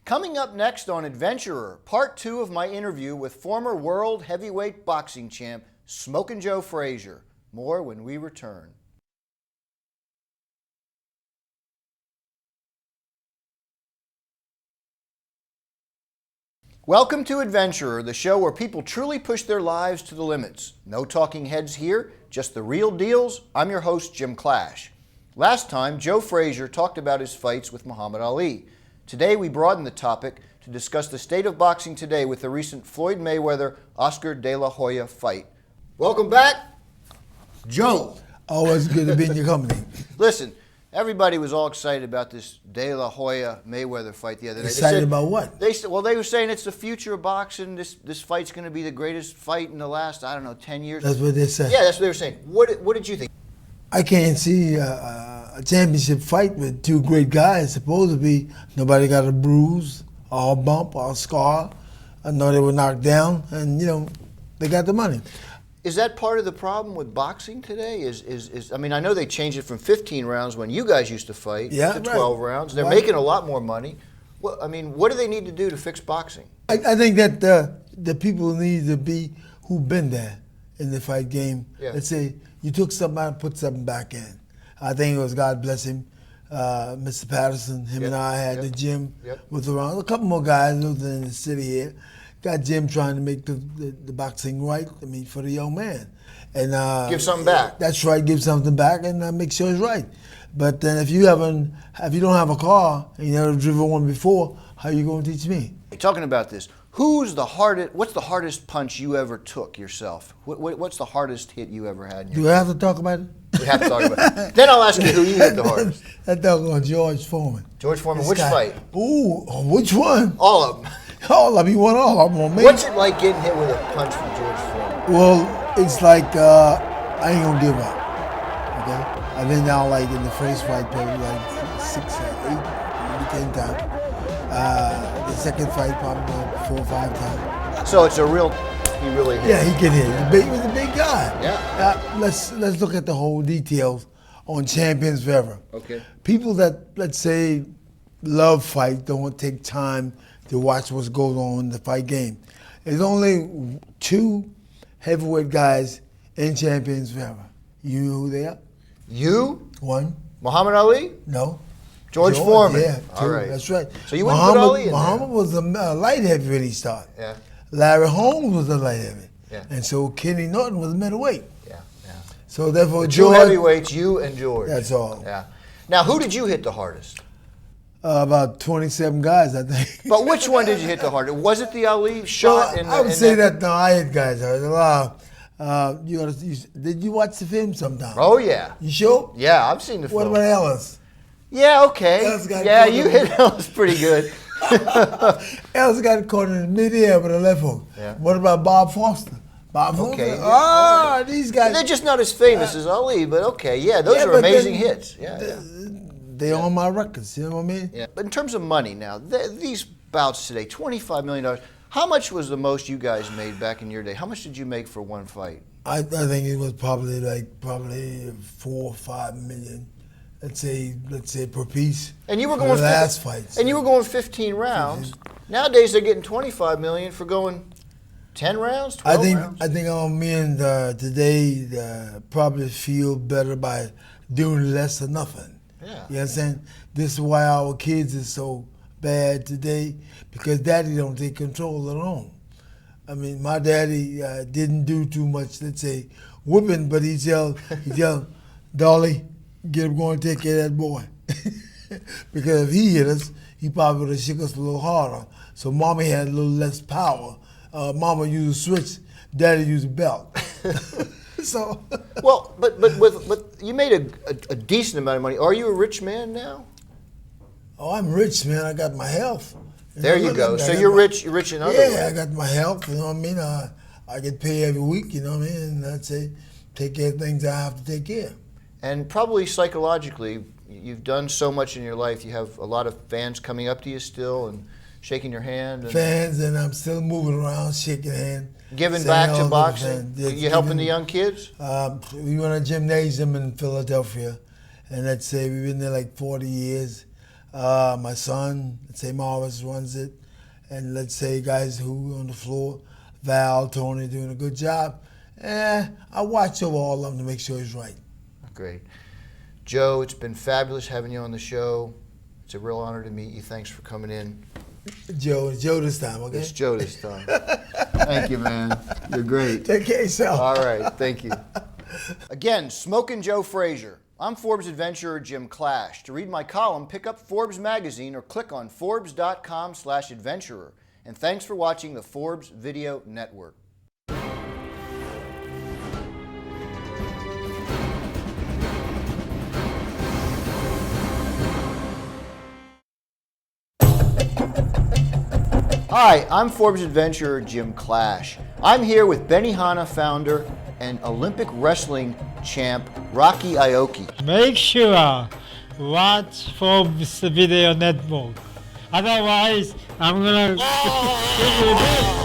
Coming up next on Adventurer, part 2 of my interview with former world heavyweight boxing champ, Smokin' Joe Frazier. More when we return. Welcome to Adventurer, the show where people truly push their lives to the limits. No talking heads here, just the real deals. I'm your host, Jim Clash. Last time, Joe Frazier talked about his fights with Muhammad Ali. Today, we broaden the topic to discuss the state of boxing today with the recent Floyd Mayweather-Oscar de la Hoya fight. Welcome back, Joe. Always good to be in your company. Listen, everybody was all excited about this De La Hoya Mayweather fight the other day. Excited about what? They were saying it's the future of boxing. This fight's going to be the greatest fight in the last, 10 years. That's what they said. Yeah, that's what they were saying. What did you think? I can't see a championship fight with two great guys. Supposed to be nobody got a bruise, or a bump, or a scar. I know they were knocked down, and they got the money. Is that part of the problem with boxing today? I know they changed it from 15 rounds when you guys used to fight to 12 rounds. They're making a lot more money. Well, what do they need to do to fix boxing? I think that the people need to be who've been there in the fight game. Yeah. Let's say you took something out and put something back in. I think it was, God bless him, Mr. Patterson. Him and I had the gym with around a couple more guys lived in the city here. Got Jim trying to make the boxing right, for the young man. And give something back. That's right, give something back and make sure it's right. But then if you don't have a car and you never driven one before, how you going to teach me? Talking about this, what's the hardest punch you ever took yourself? What's the hardest hit you ever had? Do I have to talk about it? We have to talk about it. Then I'll ask you who you hit the hardest. That dog on George Foreman. George Foreman, which fight? Ooh, which one? All of them. All of them. You won all of them on me. What's it like getting hit with a punch from George Foreman? Well, it's like I ain't gonna give up. Okay, I've been down in the first fight, probably 6 or 8, maybe 10 times. The second fight, probably 4 or 5 times. So it's he really hit. Yeah, he can hit. He was a big guy. Yeah. Let's look at the whole details on Champions Forever. Okay. People that, let's say, love fight don't take time to watch what's going on in the fight game. There's only 2 heavyweight guys in Champions Forever. You know who they are? You? 1. Muhammad Ali? No. George Foreman. Yeah, 2. All right. That's right. So you wouldn't put Ali in Muhammad was a light heavy when he started. Yeah. Larry Holmes was a light heavy. Yeah. And so Kenny Norton was a middleweight. Yeah. So therefore, George, 2 heavyweights, you and George. That's all. Yeah. Now, who did you hit the hardest? About 27 guys, I think. But which one did you hit the hardest? Was it the Ali shot? I would say that no, I hit guys hard. Did you watch the film sometime? Oh, yeah. You sure? Yeah, I've seen the film. What about Ellis? Yeah, okay. Yeah, you hit Ellis pretty good. Ellis got caught in the mid-air with a left hook. Yeah. What about Bob Foster? Bob Foster? Okay. These guys. They're just not as famous as Ali, but okay. Yeah, those are amazing hits. Yeah. They on my records, you know what I mean? Yeah. But in terms of money now, these bouts today, $25 million. How much was the most you guys made back in your day? How much did you make for one fight? I think it was probably 4 or 5 million. Let's say per piece. And you were going last fights. And you were going 15 rounds. Nowadays they're getting 25 million for going 10 rounds, 12 rounds. I think our men today probably feel better by doing less or nothing. Yeah. You understand? This is why our kids are so bad today, because daddy don't take control at home. My daddy didn't do too much, let's say, whipping, but he tell Dolly, get him going to take care of that boy. Because if he hit us, he probably would have shook us a little harder. So Mommy had a little less power. Mama used a switch, Daddy used a belt. So. Well, but you made a decent amount of money. Are you a rich man now? Oh, I'm rich, man. I got my health. There you go. So you're rich. You're rich in other ways. Yeah, I got my health. You know what I mean? I get paid every week. You know what I mean? And I'd say take care of things I have to take care of. And probably psychologically, you've done so much in your life. You have a lot of fans coming up to you still and shaking your hand. Fans, and I'm still moving around, shaking hands. Giving back to boxing? You helping the young kids? We run a gymnasium in Philadelphia, and let's say we've been there 40 years. My son, let's say Morris runs it, and let's say guys who on the floor, Val, Tony, doing a good job. I watch over all of them to make sure he's right. Great. Joe, it's been fabulous having you on the show. It's a real honor to meet you. Thanks for coming in. Joe this time, okay? It's Joe this time. Thank you, man. You're great. Take care of yourself. All right, thank you. Again, Smokin' Joe Frazier. I'm Forbes adventurer Jim Clash. To read my column, pick up Forbes magazine or click on Forbes.com/adventurer. And thanks for watching the Forbes Video Network. Hi, I'm Forbes adventurer Jim Clash. I'm here with Benihana founder and Olympic wrestling champ Rocky Aoki. Make sure watch Forbes Video Network. Otherwise, I'm gonna give you this.